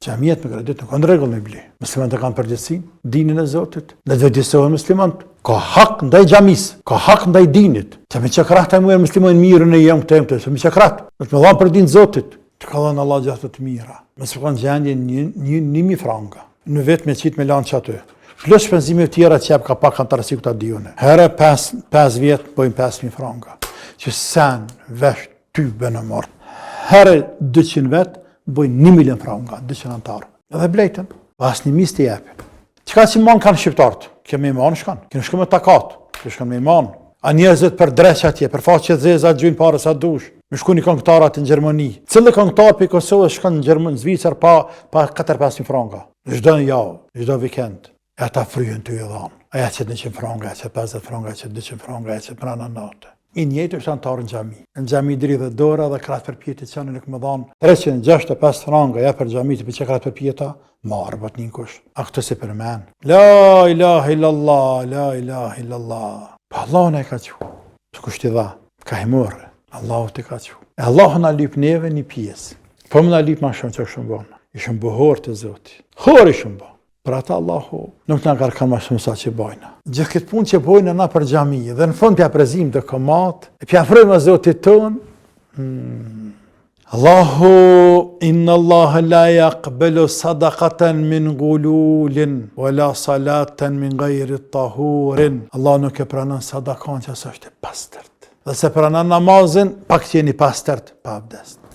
Xhamiat me kredit nuk kanë rregull me ble. Muslimanët kanë përgjegjësinë, dinin e Zotit. Ne do të dësohen muslimanët. Ka hak ndaj xhamisë, ka hak ndaj dinit. Që me çakrata më muslimanë mirën e jam këtë, se me çakrat. Do të më dhan për dinë Zotit. Të ka dhënë Allah gjatë të mira. Mos kanë gjendje 1000 franka. Në vetë me qit me lanë që aty. Plus shpenzime të tjera që jep ka pak kanë të rësiku të dione. Herë 5 vjetë bojnë 5.000 franka. Që sen, vesh, ty bënë mërë. Herë 200 vetë bojnë 1 milion franka, 200 antarë. Edhe blejtën, pas një mis të jepin. Qëka që iman kanë shqiptartë? Kjo me iman shkanë, kjo në shku me takatë, kjo shkanë me iman. A njerëzit për dreqë atje, për faqë që zeza gjujnë pare sa dush. Me shku një këngëtarat në Gjermani. Cëllë këngëtar për Kosovës shkanë në Gjermani, Zvicër pa 4-5.000 franka. Çdo javë, çdo vikend. E ata fryhen ty e dhanë. Aja që 100 franka, aja që 50 franka, aja që 200 franka, aja që prana natë. I njëjtë është antarë në xhami. Në xhami dridhe dora dhe kratë për pjetit që në më dhanë 365 franka, ja për xhami të për që kratë për pjeta, marë bët një kush. A këtë se për men. La ilaha illallah, la ilaha illallah. Pa Allah në e ka që. Së kushti dha, ka himurë. Allah të ka që. E Allah në lyp neve një pjesë. Po më në lyp ma shumë që shumë bënë. Ishëm bëhor të Zoti. Hor ishëm bënë. Për ata Allahu nuk në kanë ma shumë sa që bojna. Gjithë këtë punë që bojna na për xhamije, dhe në fund pja prezim dhe këmat, e pja frëjmë Zotit tonë. Allahu, inna Allah la yaqbalu sadaqatan min gululin, wala salatan min gajri tahurin. Allah nuk e pranon sadakon që asë është e pastërt. Dhe se pranon namazin, pak që jeni pastërt, pa abdest.